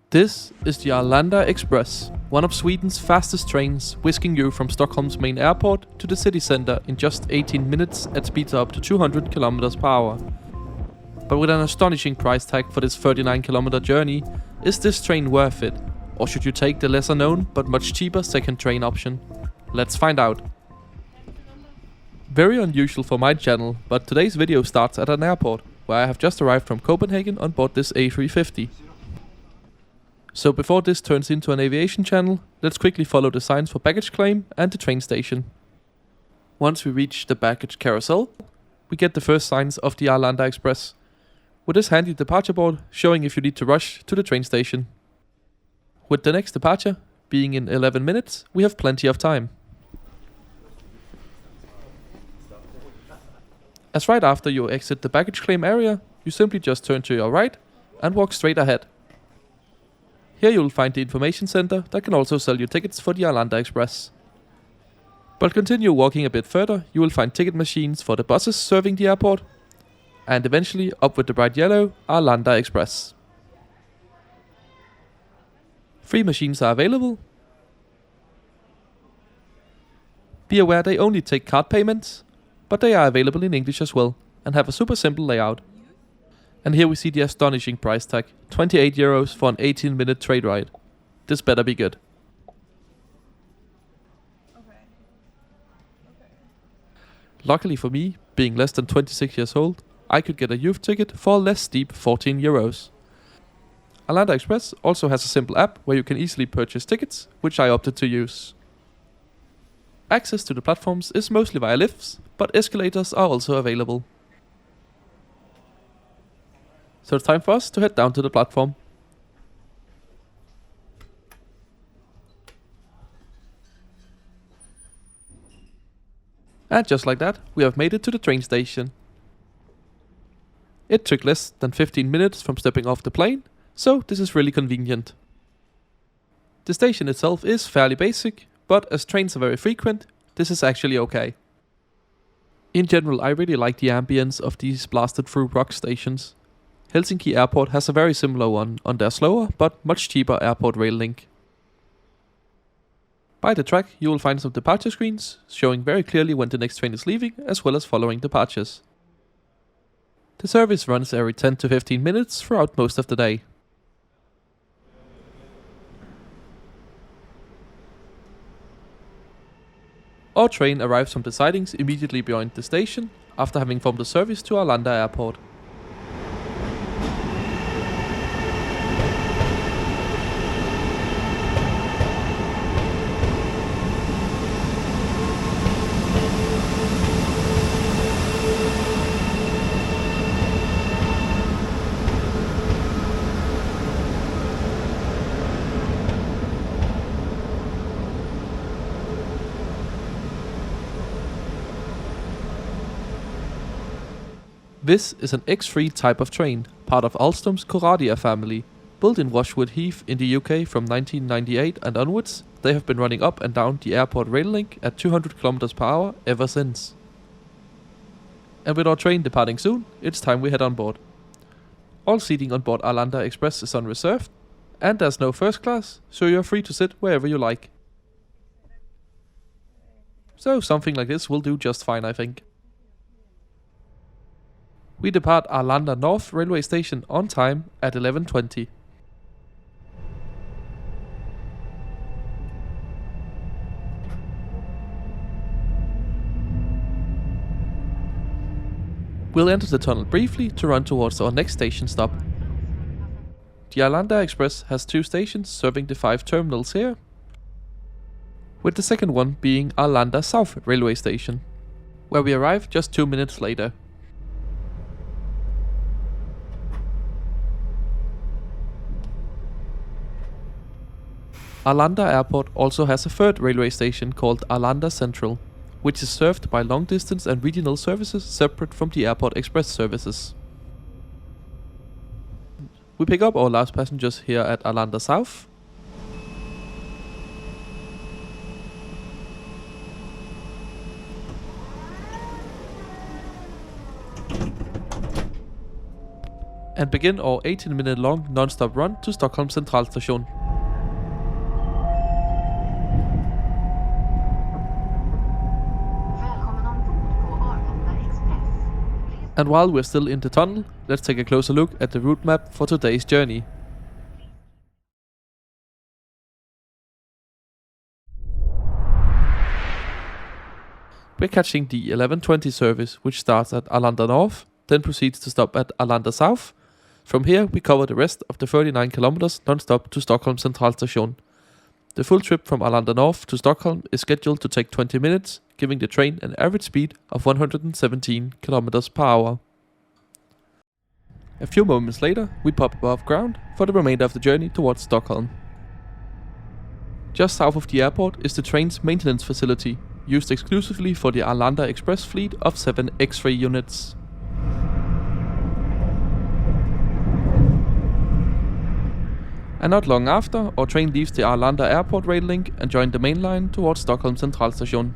This is the Arlanda Express, one of Sweden's fastest trains, whisking you from Stockholm's main airport to the city center in just 18 minutes at speeds up to 200 kilometers per hour. But with an astonishing price tag for this 39-kilometer journey, is this train worth it? Or should you take the lesser known but much cheaper second train option? Let's find out. Very unusual for my channel, but today's video starts at an airport, where I have just arrived from Copenhagen on board this A350. So before this turns into an aviation channel, let's quickly follow the signs for baggage claim and the train station. Once we reach the baggage carousel, we get the first signs of the Arlanda Express, with this handy departure board showing if you need to rush to the train station. With the next departure being in 11 minutes, we have plenty of time. As right after you exit the baggage claim area, you simply just turn to your right and walk straight ahead. Here you will find the information center that can also sell you tickets for the Arlanda Express. But continue walking a bit further, you will find ticket machines for the buses serving the airport, and eventually up with the bright yellow Arlanda Express. 3 machines are available. Be aware they only take card payments, but they are available in English as well, and have a super simple layout. And here we see the astonishing price tag, 28 euros for an 18-minute train ride. This better be good. Luckily for me, being less than 26 years old, I could get a youth ticket for a less steep 14 euros. Arlanda Express also has a simple app where you can easily purchase tickets, which I opted to use. Access to the platforms is mostly via lifts, but escalators are also available. So it's time for us to head down to the platform. And just like that, we have made it to the train station. It took less than 15 minutes from stepping off the plane, so this is really convenient. The station itself is fairly basic, but as trains are very frequent, this is actually okay. In general, I really like the ambience of these blasted through rock stations. Helsinki Airport has a very similar one on their slower but much cheaper airport rail link. By the track you will find some departure screens showing very clearly when the next train is leaving, as well as following departures. The service runs every 10 to 15 minutes throughout most of the day. Our train arrives from the sidings immediately behind the station after having formed a service to Arlanda Airport. This is an X3 type of train, part of Alstom's family. Built in Washwood Heath in the UK from 1998 and onwards, they have been running up and down the airport rail link at 200 km per hour ever since. And with our train departing soon, it's time we head on board. All seating on board Arlanda Express is unreserved, and there's no first class, so you're free to sit wherever you like. So something like this will do just fine, I think. We depart Arlanda North railway station on time at 11:20. We'll enter the tunnel briefly to run towards our next station stop. The Arlanda Express has 2 stations serving the 5 terminals here, with the second one being Arlanda South railway station, where we arrive just 2 minutes later. Arlanda Airport also has a third railway station called Arlanda Central, which is served by long-distance and regional services separate from the airport express services. We pick up our last passengers here at Arlanda South. and begin our 18-minute long non-stop run to Stockholm Centralstation. And while we're still in the tunnel, let's take a closer look at the route map for today's journey. We're catching the 11:20 service, which starts at Arlanda North, then proceeds to stop at Arlanda South. From here, we cover the rest of the 39 kilometers non-stop to Stockholm Centralstation. The full trip from Arlanda North to Stockholm is scheduled to take 20 minutes, giving the train an average speed of 117 kilometers per hour. A few moments later, we pop above ground for the remainder of the journey towards Stockholm. Just south of the airport is the train's maintenance facility, used exclusively for the Arlanda Express fleet of 7 X3 units. And not long after, our train leaves the Arlanda airport rail link and joins the main line towards Stockholm Centralstation.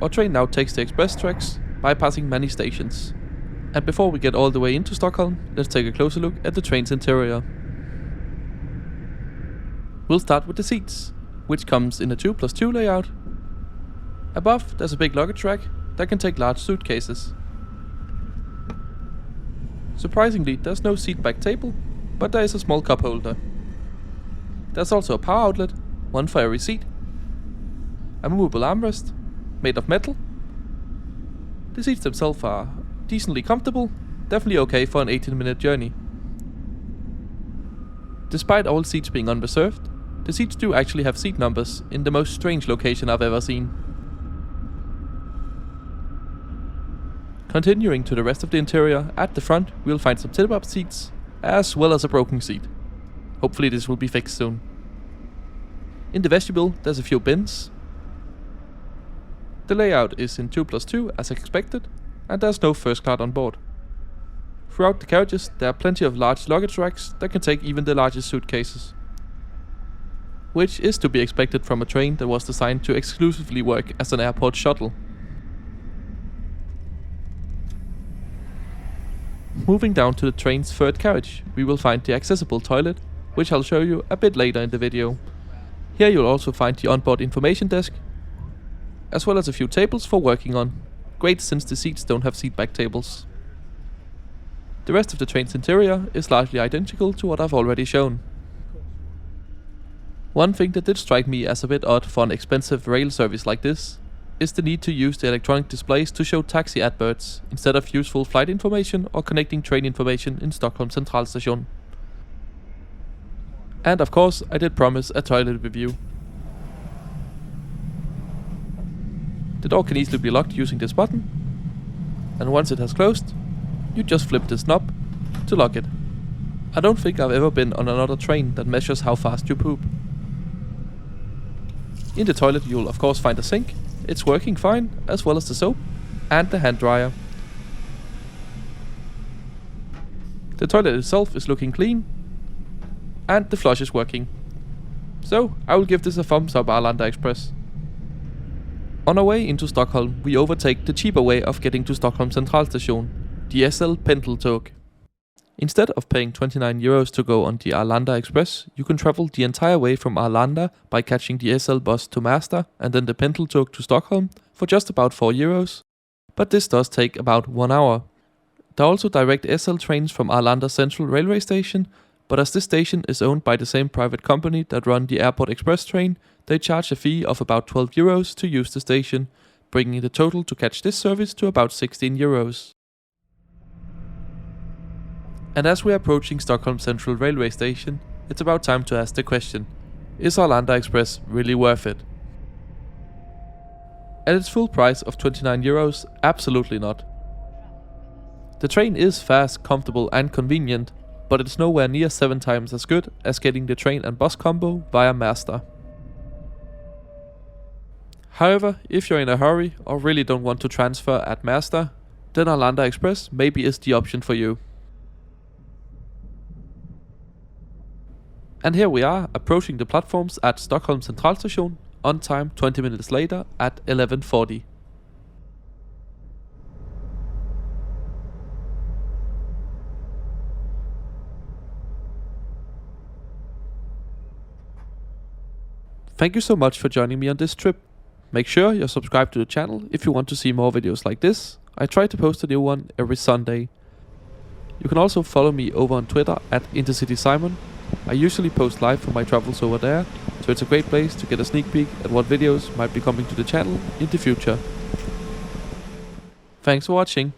Our train now takes the express tracks, bypassing many stations. And before we get all the way into Stockholm, let's take a closer look at the train's interior. We'll start with the seats, which comes in a 2+2 layout. Above, there's a big luggage rack that can take large suitcases. Surprisingly, there's no seat back table, but there is a small cup holder. There's also a power outlet, one for every seat. A movable armrest, made of metal. The seats themselves are decently comfortable, definitely okay for an 18-minute journey. Despite all seats being unreserved, the seats do actually have seat numbers in the most strange location I've ever seen. Continuing to the rest of the interior, at the front we'll find some tip-up seats, as well as a broken seat. Hopefully this will be fixed soon. In the vestibule there's a few bins. The layout is in 2+2 as expected, and there's no first class on board. Throughout the carriages there are plenty of large luggage racks that can take even the largest suitcases, which is to be expected from a train that was designed to exclusively work as an airport shuttle. Moving down to the train's third carriage, we will find the accessible toilet, which I'll show you a bit later in the video. Here you'll also find the onboard information desk, as well as a few tables for working on. Great, since the seats don't have seat back tables. The rest of the train's interior is largely identical to what I've already shown. One thing that did strike me as a bit odd for an expensive rail service like this is the need to use the electronic displays to show taxi adverts instead of useful flight information or connecting train information in Stockholm Centralstation. And of course, I did promise a toilet review. The door can easily be locked using this button, and once it has closed, you just flip this knob to lock it. I don't think I've ever been on another train that measures how fast you poop. In the toilet you'll of course find a sink, it's working fine, as well as the soap and the hand dryer. The toilet itself is looking clean, and the flush is working. So I will give this a thumbs up, Arlanda Express. On our way into Stockholm, we overtake the cheaper way of getting to Stockholm Centralstation, the SL Pendeltåg. Instead of paying 29 euros to go on the Arlanda Express, you can travel the entire way from Arlanda by catching the SL bus to Märsta and then the Pendeltåg to Stockholm for just about 4 euros. But this does take about 1 hour. There are also direct SL trains from Arlanda Central railway station, but as this station is owned by the same private company that run the Airport Express train, they charge a fee of about 12 euros to use the station, bringing the total to catch this service to about 16 euros. And as we are approaching Stockholm Central railway station, it's about time to ask the question: is Arlanda Express really worth it? At its full price of 29 euros, absolutely not. The train is fast, comfortable and convenient, but it's nowhere near 7 times as good as getting the train and bus combo via Märsta. However, if you're in a hurry or really don't want to transfer at Märsta, then Arlanda Express maybe is the option for you. And here we are, approaching the platforms at Stockholm Centralstation, on time 20 minutes later at 11:40. Thank you so much for joining me on this trip. Make sure you're subscribed to the channel if you want to see more videos like this. I try to post a new one every Sunday. You can also follow me over on Twitter at IntercitySimon. I usually post live from my travels over there, so it's a great place to get a sneak peek at what videos might be coming to the channel in the future. Thanks for watching.